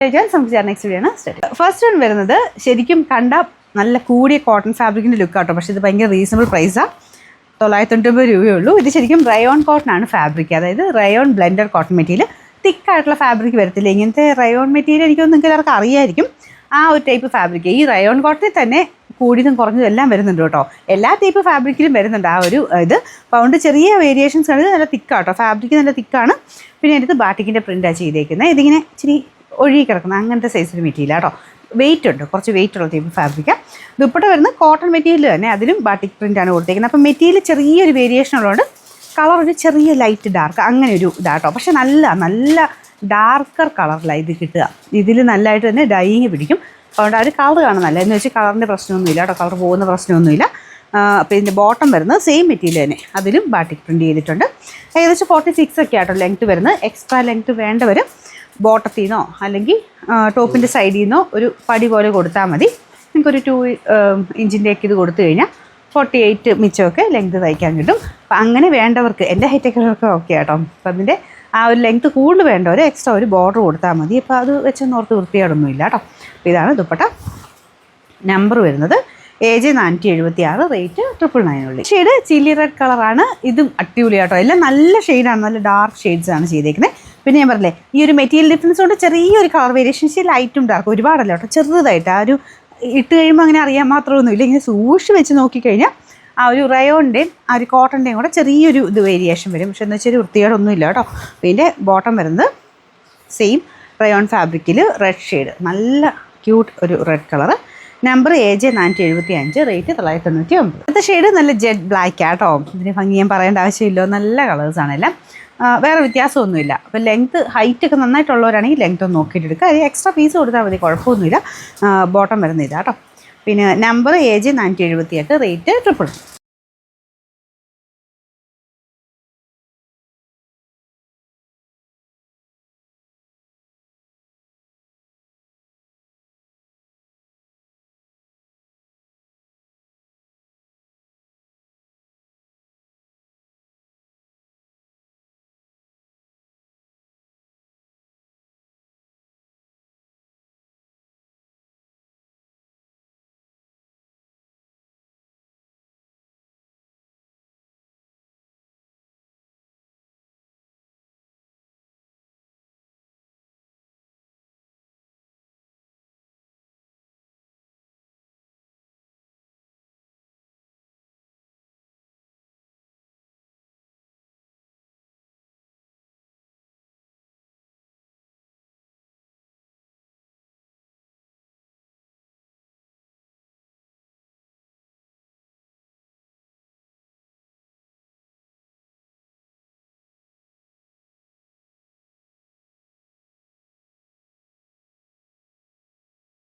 നമുക്ക് next video ആണ് start. First one വരുന്നത് ശരിക്കും കണ്ട നല്ല കൂടിയ കോട്ടൺ ഫാബ്രിക്കിൻ്റെ ലുക്ക് ആട്ടോ. പക്ഷേ ഇത് ഭയങ്കര റീസണബിൾ പ്രൈസാണ്. 990 രൂപയേ ഉള്ളൂ. ഇത് ശരിക്കും റയോൺ കോട്ടൺ ആണ് ഫാബ്രിക്. അതായത് റയോൺ ബ്ലെൻഡഡ് കോട്ടൺ മെറ്റീരിയൽ. തിക്കായിട്ടുള്ള ഫാബ്രിക് വരത്തില്ല. ഇങ്ങനത്തെ റയോൺ മെറ്റീരിയൽ എനിക്കൊന്നും നിങ്ങൾക്ക് എല്ലാവർക്കും അറിയായിരിക്കും. ആ ഒരു ടൈപ്പ് ഫാബ്രിക്. ഈ റയോൺ കോട്ടണിൽ തന്നെ കൂടിയതും കുറഞ്ഞതും എല്ലാം വരുന്നുണ്ട് കേട്ടോ. എല്ലാ ടൈപ്പ് ഫാബ്രിക്കിലും വരുന്നുണ്ട് ആ ഒരു ഇത്. അതുകൊണ്ട് ചെറിയ വേരിയേഷൻസ് ആണ്. നല്ല തിക്കാട്ടോ. ഫാബ്രിക് നല്ല തിക്കാണ്. പിന്നെ എടുത്ത് ബാട്ടിക്കിൻ്റെ പ്രിൻ്റാണ് ചെയ്തേക്കുന്നത്. ഇതിങ്ങനെ ഇച്ചിരി ഒഴുകി കിടക്കുന്ന അങ്ങനത്തെ സൈസിൽ മെറ്റീരിയൽ കേട്ടോ. വെയിറ്റ് ഉണ്ട്, കുറച്ച് വെയിറ്റ് ഉള്ള ടൈപ്പ് ഫാബ്രിക്കാണ്. ദുപ്പട്ട വരുന്ന കോട്ടൺ മെറ്റീരിയൽ തന്നെ, അതിലും ബാട്ടിക് പ്രിൻ്റാണ് കൊടുത്തേക്കുന്നത്. അപ്പം മെറ്റീരിയൽ ചെറിയൊരു വേരിയേഷൻ ഉള്ളതുകൊണ്ട് കളർ ഒരു ചെറിയ ലൈറ്റ് ഡാർക്ക് അങ്ങനെ ഒരു ഇതാട്ടോ. പക്ഷെ നല്ല ഡാർക്കർ കളറിലാണ് ഇത് കിട്ടുക. ഇതിൽ നല്ലതായിട്ട് തന്നെ ഡൈയിങ് പിടിക്കും. അതുകൊണ്ട് ആ ഒരു കളർ കാണുന്നല്ല എന്ന് വെച്ചാൽ കളറിൻ്റെ പ്രശ്നമൊന്നുമില്ല കേട്ടോ. കളർ പോകുന്ന പ്രശ്നമൊന്നുമില്ല. അപ്പോൾ ഇതിൻ്റെ ബോട്ടം വരുന്നത് സെയിം മെറ്റീരിയൽ തന്നെ, അതിലും ബാട്ടിക് പ്രിൻ്റ് ചെയ്തിട്ടുണ്ട്. ഏകദേശം 46 ഒക്കെ ആട്ടോ ലെങ്ത്ത് വരുന്നത്. എക്സ്ട്രാ ലെങ്ത്ത് വേണ്ടവർ ബോട്ടത്തിൽ നിന്നോ അല്ലെങ്കിൽ ടോപ്പിൻ്റെ സൈഡിൽ നിന്നോ ഒരു പടി പോലെ കൊടുത്താൽ മതി. നിങ്ങൾക്കൊരു 2 ഇഞ്ചിൻ്റെയൊക്കെ ഇത് കൊടുത്തു കഴിഞ്ഞാൽ 48 മിച്ചമൊക്കെ ലെങ്ത്ത് തയ്ക്കാൻ കിട്ടും. അപ്പം അങ്ങനെ വേണ്ടവർക്ക്, എൻ്റെ ഹൈറ്റൊക്കെ ഓക്കെ കേട്ടോ. അപ്പം അതിൻ്റെ ആ ഒരു ലെങ്ത്ത് കൂടുതൽ വേണ്ടവർ എക്സ്ട്രാ ഒരു ബോർഡർ കൊടുത്താൽ മതി. അപ്പോൾ അത് വെച്ചൊന്നും ഓർത്ത് വൃത്തിയാടൊന്നുമില്ല കേട്ടോ. അപ്പോൾ ഇതാണ് ദുപ്പട്ട. നമ്പർ വരുന്നത് AJ 476, rate 999. Shade chilli red കളറാണ്. ഇതും അടിപൊളി കേട്ടോ. എല്ലാം നല്ല ഷെയ്ഡാണ്, നല്ല ഡാർക്ക് ഷെയ്ഡ്സാണ് ചെയ്തേക്കുന്നത്. പിന്നെ ഞാൻ പറഞ്ഞില്ലേ ഈ ഒരു മെറ്റീരിയൽ ഡിഫറൻസ് കൊണ്ട് ചെറിയൊരു കളർ വേരിയേഷൻ, ലൈറ്റും ഡാർക്കും ഒരുപാടല്ല കേട്ടോ. ചെറുതായിട്ട് ആ ഒരു ഇട്ട് കഴിയുമ്പോൾ അങ്ങനെ അറിയാൻ മാത്രമൊന്നുമില്ല. ഇങ്ങനെ സൂക്ഷിച്ച് വെച്ച് നോക്കിക്കഴിഞ്ഞാൽ ആ ഒരു റയോണിൻ്റെയും ആ ഒരു കോട്ടൻ്റെയും കൂടെ ചെറിയൊരു ഇത് വേരിയേഷൻ വരും. പക്ഷേ എന്ന് വെച്ചാൽ വൃത്തികേടൊന്നുമില്ല കേട്ടോ. പിന്നെ ബോട്ടം വരുന്നത് സെയിം റയോൺ ഫാബ്രിക്കിൽ റെഡ് ഷെയ്ഡ്, നല്ല ക്യൂട്ട് ഒരു red colour. Number AJ 475, rate 999. അടുത്ത ഷെയ്ഡ് നല്ല ജെറ്റ് ബ്ലാക്ക് ആട്ടോ. ഇതിന് ഭംഗി ഞാൻ പറയേണ്ട ആവശ്യമില്ല. നല്ല കളേഴ്സാണെല്ലാം. വേറെ വ്യത്യാസമൊന്നുമില്ല. അപ്പോൾ ലെങ്ത്ത് ഹൈറ്റൊക്കെ നന്നായിട്ടുള്ളവരാണെങ്കിൽ ലെങ്ത്ത് ഒന്ന് നോക്കിയിട്ട് എടുക്കുക. അത് എക്സ്ട്രാ പീസ് കൊടുത്താൽ മതി, കുഴപ്പമൊന്നുമില്ല. ബോട്ടം വരുന്ന ഇതാട്ടോ. പിന്നെ നമ്പർ AJ 478, റേറ്റ് 999.